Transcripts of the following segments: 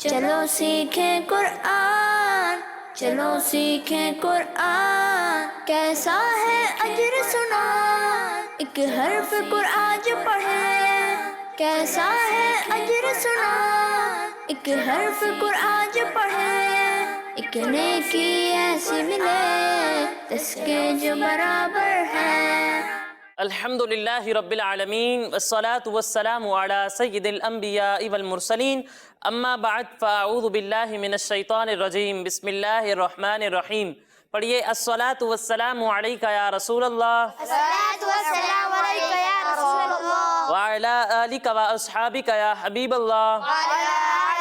چلو سیکھیں قرآن، چلو سیکھیں قرآن، کیسا ہے اجر سنا، ایک حرف قرآن جو پڑھے، کیسا ہے اجر سنا، ایک حرف قرآن جو پڑھے، ایک نیکی ایسی ملے جس کے جو برابر ہے۔ الحمد للہ رب العالمین والصلاة والسلام علی سید الانبیاء والمرسلین، اما بعد فاعوذ باللہ من الشیطان الرجیم، بسم اللہ الرحمن الرحیم۔ پڑھیے الصلاة والسلام علیکہ یا رسول اللہ، الصلاة والسلام علیکہ یا رسول اللہ، وعلی آلکہ واصحابکہ یا حبیب اللہ، وعلی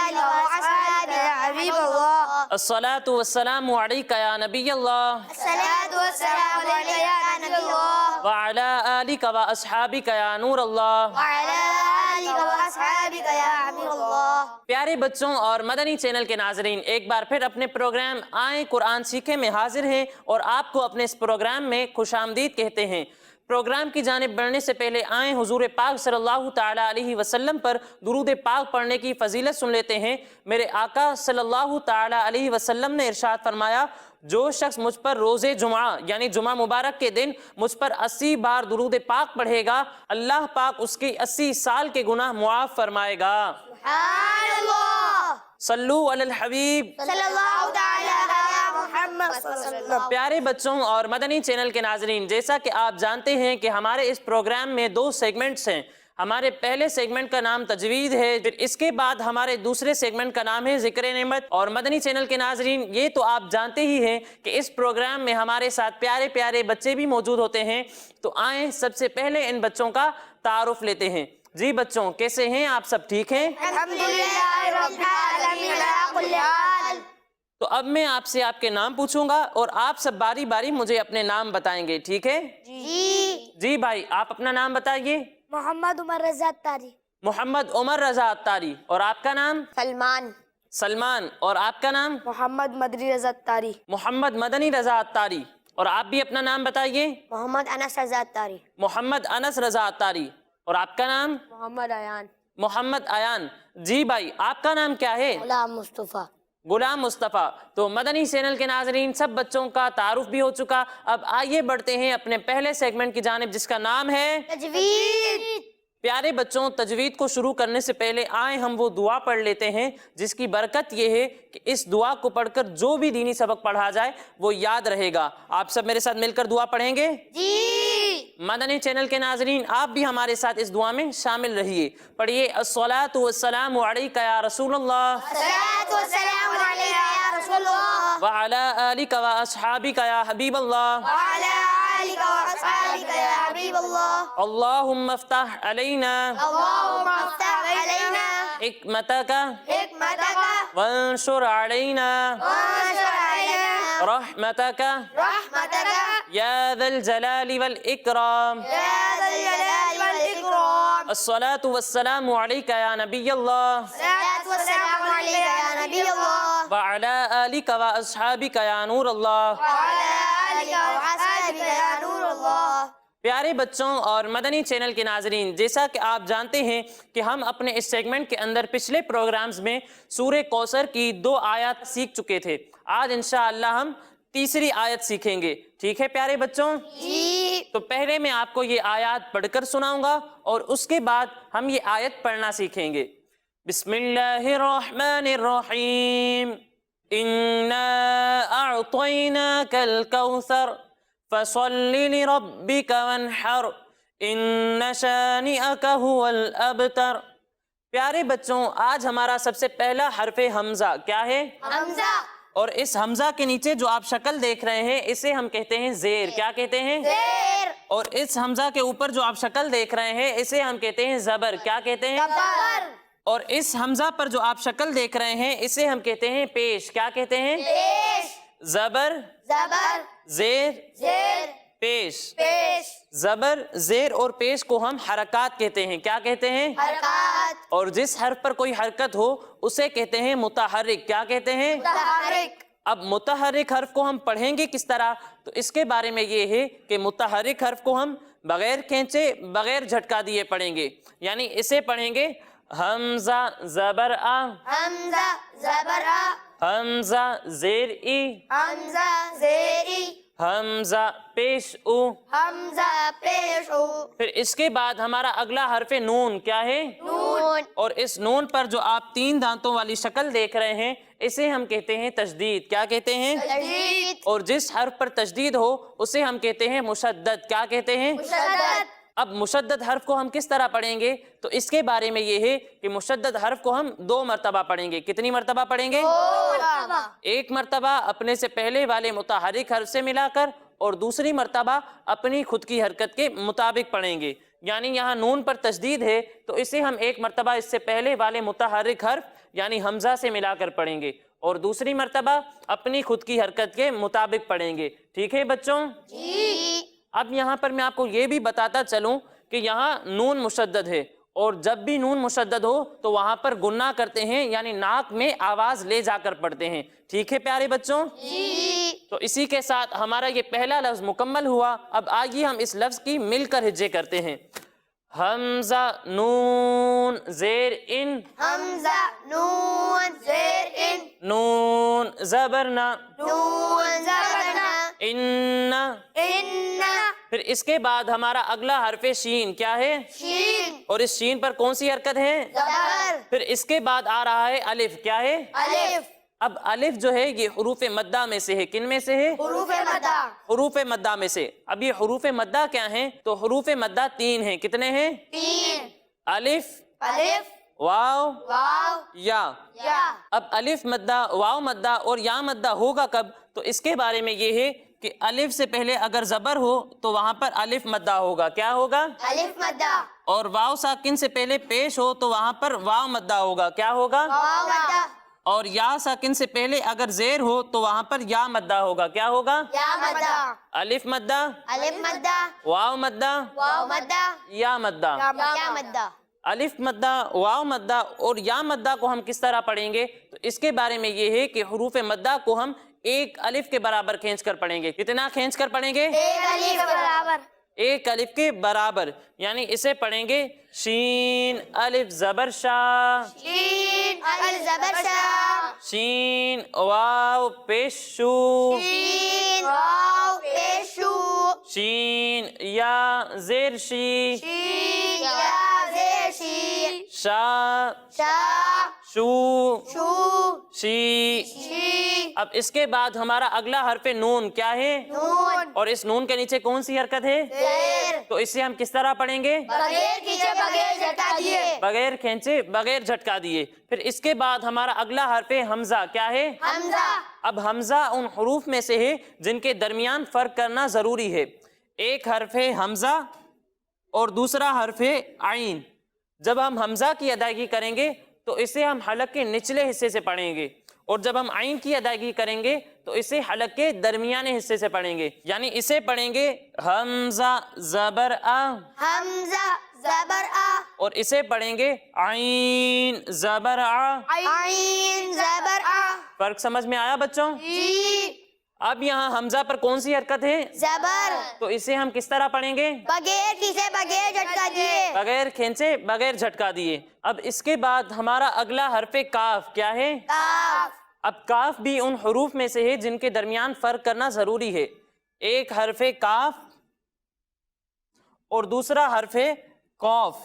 آلہ واصحابہ یا حبیب اللہ، الصلاة والسلام علیکہ یا نبی اللہ، الصلاة والسلام علیکہ یا نبی اللہ، وعلی آلکہ واصحابکہ یا نور اللہ۔ وعلی آلہ واصحابہ یا حبیب اللہ۔ پیارے بچوں اور مدنی چینل کے ناظرین، ایک بار پھر اپنے پروگرام آئیں قرآن سیکھیں میں حاضر ہیں اور آپ کو اپنے اس پروگرام میں خوش آمدید کہتے ہیں۔ پروگرام کی جانب بڑھنے سے پہلے آئیں حضور پاک صلی اللہ تعالیٰ علیہ وسلم پر درود پاک پڑھنے کی فضیلت سن لیتے ہیں۔ میرے آقا صلی اللہ تعالیٰ علیہ وسلم نے ارشاد فرمایا، جو شخص مجھ پر روز جمعہ یعنی جمعہ مبارک کے دن مجھ پر 80 بار درود پاک پڑھے گا، اللہ پاک اس کی 80 سال کے گناہ معاف فرمائے گا۔ سبحان اللہ، صلو علی الحبیب صلی اللہ تعالی علی محمد صلی اللہ علیہ وسلم۔ پیارے بچوں اور مدنی چینل کے ناظرین، جیسا کہ آپ جانتے ہیں کہ ہمارے اس پروگرام میں 2 سیگمنٹس ہیں۔ ہمارے پہلے سیگمنٹ کا نام تجوید ہے، پھر اس کے بعد ہمارے دوسرے سیگمنٹ کا نام ہے ذکر نعمت۔ اور مدنی چینل کے ناظرین، یہ تو آپ جانتے ہی ہیں کہ اس پروگرام میں ہمارے ساتھ پیارے پیارے بچے بھی موجود ہوتے ہیں۔ تو آئیں سب سے پہلے ان بچوں کا تعارف لیتے ہیں۔ جی بچوں، کیسے ہیں آپ؟ سب ٹھیک ہیں؟ الحمدللہ رب العالمین علی کل حال۔ تو اب میں آپ سے آپ کے نام پوچھوں گا اور آپ سب باری باری مجھے اپنے نام بتائیں گے، ٹھیک ہے؟ جی بھائی، آپ اپنا نام بتائیے۔ محمد عمر رضا اتاری۔ محمد عمر رضا اتاری۔ اور آپ کا نام؟ سلمان۔ سلمان۔ اور آپ کا نام؟ محمد مدنی رضا اتاری۔ محمد مدنی رضا اتاری۔ اور آپ بھی اپنا نام بتائیے۔ محمد انس رضا اتاری۔ محمد انس رضا اتاری۔ اور آپ کا نام؟ محمد ایان۔ محمد ایان۔ جی بھائی، آپ کا نام کیا ہے؟ غلام مصطفیٰ۔ غلام مصطفیٰ۔ تو مدنی چینل کے ناظرین، سب بچوں کا تعارف بھی ہو چکا۔ اب آئیے بڑھتے ہیں اپنے پہلے سیگمنٹ کی جانب، جس کا نام ہے تجوید۔ پیارے بچوں، تجوید کو شروع کرنے سے پہلے آئیں ہم وہ دعا پڑھ لیتے ہیں جس کی برکت یہ ہے کہ اس دعا کو پڑھ کر جو بھی دینی سبق پڑھا جائے وہ یاد رہے گا۔ آپ سب میرے ساتھ مل کر دعا پڑھیں گے؟ جی۔ مدنی چینل کے ناظرین، آپ بھی ہمارے ساتھ اس دعا میں شامل رہیے۔ پڑھیے الصلاۃ والسلام علیکہ یا رسول اللہ، الصلاۃ والسلام علیکہ یا رسول اللہ، وعلی آلکہ واصحابکہ یا حبیب اللہ، وعلی آلہ واصحابہ یا حبیب اللہ۔ اللہم افتح علینا اللہم افتح علینا حکمتک حکمتک وانشر علینا وانشر علینا رحمتک رحمتک یا ذا الجلال والاکرام۔ یا ذا الجلال والاکرام۔ الصلاۃ والسلام علیکہ یا نبی اللہ، الصلاۃ والسلام علیکہ یا نبی اللہ، وعلی آلکہ واصحابکہ یا نور اللہ۔ وعلی آلہ واصحابہ یا نور اللہ۔ پیارے بچوں اور مدنی چینل کے ناظرین، جیسا کہ آپ جانتے ہیں کہ ہم اپنے اس سیگمنٹ کے اندر پچھلے پروگرامز میں سورہ کوثر کی 2 آیات سیکھ چکے تھے۔ آج انشاءاللہ ہم تیسری آیت سیکھیں گے، ٹھیک ہے پیارے بچوں؟ جی۔ تو پہلے میں آپ کو یہ آیات پڑھ کر سناؤں گا اور اس کے بعد ہم یہ آیت پڑھنا سیکھیں گے۔ بسم اللہ الرحمن الرحیم، اِنَّا أَعْطَيْنَاكَ الْكَوْثَرَ فَصَلِّ لِرَبِّكَ وَانْحَرْ إِنَّ شَانِئَكَ هُوَ الْأَبْتَرُ۔ پیارے بچوں، آج ہمارا سب سے پہلا حرف حمزہ کیا ہے؟ حمزہ۔ اور اس حمزہ کے نیچے جو آپ شکل دیکھ رہے ہیں اسے ہم کہتے ہیں زیر۔ کیا کہتے ہیں؟ زیر۔ اور اس حمزہ کے اوپر جو آپ شکل دیکھ رہے ہیں اسے ہم کہتے ہیں زبر۔ کیا کہتے ہیں؟ زبر۔ اور اس حمزہ پر جو آپ شکل دیکھ رہے ہیں اسے ہم کہتے ہیں پیش۔ کیا کہتے ہیں؟ پیش۔ زبر، زبر، زیر، زیر، پیش۔ پیش۔ زبر، زیر اور پیش کو ہم حرکات کہتے ہیں۔ کیا کہتے ہیں؟ حرکات۔ اور جس حرف پر کوئی حرکت ہو اسے کہتے ہیں متحرک۔ کیا کہتے ہیں؟ متحرک۔ اب متحرک حرف کو ہم پڑھیں گے کس طرح؟ تو اس کے بارے میں یہ ہے کہ متحرک حرف کو ہم بغیر کھینچے، بغیر جھٹکا دیے پڑھیں گے، یعنی اسے پڑھیں گے حمزہ زبر آ، حمزہ زبر آ، حمزہ زیر ای، حمزہ زیر ای، حمزہ پیش او۔ حمزہ پیش او۔ پھر اس کے بعد ہمارا اگلا حرف نون کیا ہے؟ نون۔ اور اس نون پر جو آپ 3 دانتوں والی شکل دیکھ رہے ہیں اسے ہم کہتے ہیں تشدید۔ کیا کہتے ہیں؟ تشدید۔ اور جس حرف پر تشدید ہو اسے ہم کہتے ہیں مشدد۔ کیا کہتے ہیں؟ مشدد۔ اب مشدد حرف کو ہم کس طرح پڑھیں گے؟ تو اس کے بارے میں یہ ہے کہ مشدد حرف کو ہم 2 مرتبہ پڑھیں گے۔ کتنی مرتبہ پڑھیں گے؟ 2 مرتبہ۔ ایک مرتبہ اپنے سے پہلے والے متحرک حرف سے ملا کر، اور دوسری مرتبہ اپنی خود کی حرکت کے مطابق پڑھیں گے۔ یعنی یہاں نون پر تشدید ہے تو اسے ہم ایک مرتبہ اس سے پہلے والے متحرک حرف یعنی حمزہ سے ملا کر پڑھیں گے، اور دوسری مرتبہ اپنی خود کی حرکت کے مطابق پڑھیں گے۔ ٹھیک ہے بچوں؟ جی۔ اب یہاں پر میں آپ کو یہ بھی بتاتا چلوں کہ یہاں نون مشدد ہے، اور جب بھی نون مشدد ہو تو وہاں پر گنہ کرتے ہیں، یعنی ناک میں آواز لے جا کر پڑھتے ہیں۔ ٹھیک ہے پیارے بچوں؟ جی۔ تو اسی کے ساتھ ہمارا یہ پہلا لفظ مکمل ہوا۔ اب آئیے ہم اس لفظ کی مل کر ہجے کرتے ہیں۔ حمزہ نون زیر ان، حمزہ نون زیر ان، نون زبر نا، نون زبر نا، ان۔ ان۔ پھر اس کے بعد ہمارا اگلا حرف شین کیا ہے؟ شین۔ اور اس شین پر کون سی حرکت ہے؟ زبر۔ پھر اس کے بعد آ رہا ہے الف۔ کیا ہے؟ الف۔ اب الف جو ہے یہ حروف مدہ میں سے ہے۔ کن میں سے ہے؟ حروف مدہ۔ حروف مدہ میں سے۔ اب یہ حروف مدہ کیا ہیں؟ تو حروف مدہ 3 ہیں۔ کتنے ہیں؟ 3۔ الف، الف، واو، واو، یا۔ یا۔ اب الف مدہ، واو مدہ اور یا مدہ ہوگا کب؟ تو اس کے بارے میں یہ ہے کہ الف سے پہلے اگر زبر ہو تو وہاں پر الف مدہ ہوگا۔ کیا ہوگا؟ الف مدہ۔ اور واو ساکن سے پہلے پیش ہو تو وہاں پر واو مدہ ہوگا۔ کیا ہوگا؟ واو مدہ۔ اور یا ساکن سے پہلے اگر زیر ہو تو وہاں پر یا مدہ ہوگا۔ کیا ہوگا؟ یا مدہ۔ الف مدہ، الف مدہ، واو مدہ، واو مدہ، یا مدہ۔ یا مدہ۔ الف مدہ، واو مدہ اور یا مدہ کو ہم کس طرح پڑھیں گے؟ تو اس کے بارے میں یہ ہے کہ حروف مدہ کو ہم 1 الف کے برابر کھینچ کر پڑھیں گے۔ کتنا کھینچ کر پڑھیں گے؟ 1 الف برابر۔ 1 الف کے برابر، یعنی اسے پڑھیں گے شین الف زبر شا، شین الف زبر شا، شین واو پیش شو، شین واو پیش شو، شین یا زیر شی، شین یا زیر شی، شا شا شو شو شی۔ شی۔ اب اس کے بعد ہمارا اگلا حرف نون کیا ہے؟ نون اور اس نون کے نیچے کون سی حرکت ہے؟ زیر۔ تو اسے ہم کس طرح پڑھیں گے؟ بغیر کھینچے بغیر جھٹکا دیے، بغیر کھینچے بغیر جھٹکا دیے۔ پھر اس کے بعد ہمارا اگلا حرف حمزہ کیا ہے؟ حمزہ۔ اب حمزہ ان حروف میں سے ہے جن کے درمیان فرق کرنا ضروری ہے۔ ایک حرف ہے حمزہ اور دوسرا حرف ہے عین۔ جب ہم حمزہ کی ادائیگی کریں گے تو اسے ہم حلق کے نچلے حصے سے پڑھیں گے، اور جب ہم عین کی ادائیگی کریں گے تو اسے حلق کے درمیانے حصے سے پڑھیں گے۔ یعنی اسے پڑھیں گے حمزہ زبر آ، حمزہ زبر آ، اور اسے پڑھیں گے عین زبر آ۔ عین زبر آ۔ فرق سمجھ میں آیا بچوں؟ جی۔ اب یہاں حمزہ پر کون سی حرکت ہے؟ زبر۔ تو اسے ہم کس طرح پڑھیں گے؟ بغیر کھینچے بغیر جھٹکا دیے، بغیر کھینچے بغیر جھٹکا دیے۔ اب اس کے بعد ہمارا اگلا حرف کاف کیا ہے؟ کاف۔ اب کاف بھی ان حروف میں سے ہے جن کے درمیان فرق کرنا ضروری ہے۔ ایک حرف کاف اور دوسرا حرف قاف۔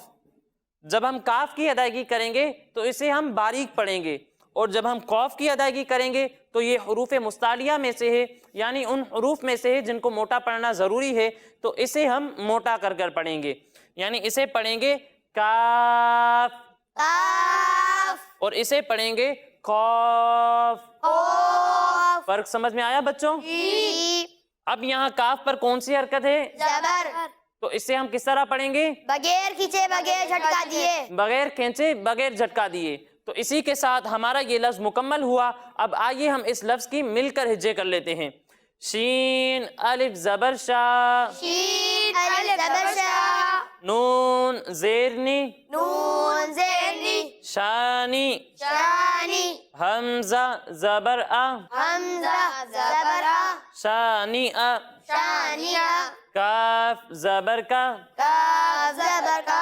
جب ہم کاف کی ادائیگی کریں گے تو اسے ہم باریک پڑھیں گے، اور جب ہم قاف کی ادائیگی کریں گے تو یہ حروف مستعلیہ میں سے ہے، یعنی ان حروف میں سے ہے جن کو موٹا پڑھنا ضروری ہے، تو اسے ہم موٹا کر کر پڑھیں گے۔ یعنی اسے پڑھیں گے کاف، کاف۔ اور اسے پڑھیں گے قاف۔ قاف۔ فرق سمجھ میں آیا بچوں؟ جی۔ اب یہاں کاف پر کون سی حرکت ہے؟ زبر۔ تو اسے ہم کس طرح پڑھیں گے؟ بغیر کھینچے بغیر جھٹکا دیے، بغیر کھینچے بغیر جھٹکا دیے۔ تو اسی کے ساتھ ہمارا یہ لفظ مکمل ہوا۔ اب آئیے ہم اس لفظ کی مل کر ہجے کر لیتے ہیں۔ شین الف زبر شا، شین الف زبر شا، نون زیرنی، نون زیرنی، شانی، شانی، حمزہ زبر آ، حمزہ زبر آ، شانی آ، شانیہ، کاف زبر کا، کاف زبر کا،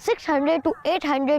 600 to 800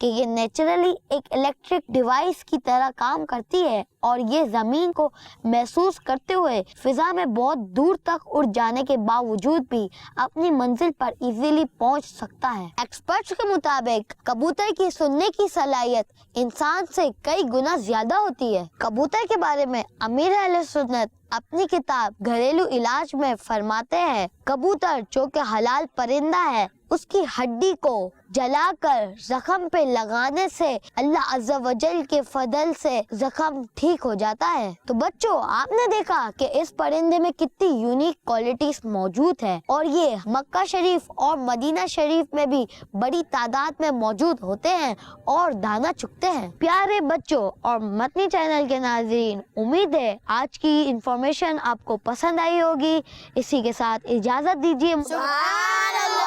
کہ یہ نیچرلی ایک الیکٹرک ڈیوائس کی طرح کام کرتی ہے اور یہ زمین کو محسوس کرتے ہوئے فضا میں بہت دور تک اڑ جانے کے باوجود بھی اپنی منزل پر ایزیلی پہنچ سکتا ہے۔ ایکسپرٹس کے مطابق کبوتر کی سننے کی صلاحیت انسان سے کئی گنا زیادہ ہوتی ہے۔ کبوتر کے بارے میں امیر اہل سنت اپنی کتاب گھریلو علاج میں فرماتے ہیں، کبوتر جو کہ حلال پرندہ ہے، اس کی ہڈی کو جلا کر زخم پہ لگانے سے اللہ عز و جل کے فضل سے زخم ٹھیک ہو جاتا ہے۔ تو بچوں، آپ نے دیکھا کہ اس پرندے میں کتنی یونیک کوالٹیز موجود ہے اور یہ مکہ شریف اور مدینہ شریف میں بھی بڑی تعداد میں موجود ہوتے ہیں اور دانا چگتے ہیں۔ پیارے بچوں اور متنی چینل کے ناظرین، امید ہے آج کی انفارمیشن آپ کو پسند آئی ہوگی۔ اسی کے ساتھ اجازت دیجیے۔ سبحان اللہ۔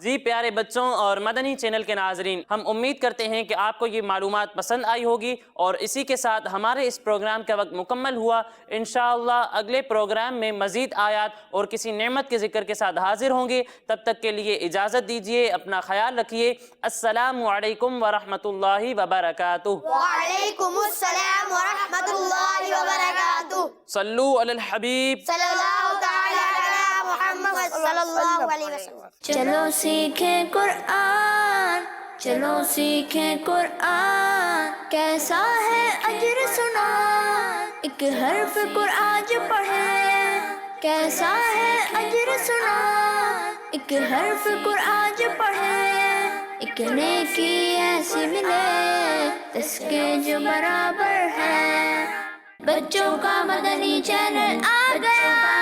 جی پیارے بچوں اور مدنی چینل کے ناظرین، ہم امید کرتے ہیں کہ آپ کو یہ معلومات پسند آئی ہوگی، اور اسی کے ساتھ ہمارے اس پروگرام کا وقت مکمل ہوا۔ انشاءاللہ اگلے پروگرام میں مزید آیات اور کسی نعمت کے ذکر کے ساتھ حاضر ہوں گے۔ تب تک کے لیے اجازت دیجیے، اپنا خیال رکھیے۔ السلام علیکم ورحمۃ اللہ وبرکاتہ۔ وعلیکم السلام ورحمۃ اللہ وبرکاتہ۔ صلو علی الحبیب۔ صلی اللہ تعالی علی محمد صلی اللہ علیہ وسلم۔ چلو سیکھیں قرآن، چلو سیکھیں قرآن، کیسا ہے اجر سنا، ایک حرف قرآن جو پڑھے، کیسا ہے اجر سنا، ایک حرف قرآن جو پڑھے، ایک نیکی ایسی ملے اس کے جو برابر ہے۔ بچوں کا مدنی چینل آ گیا۔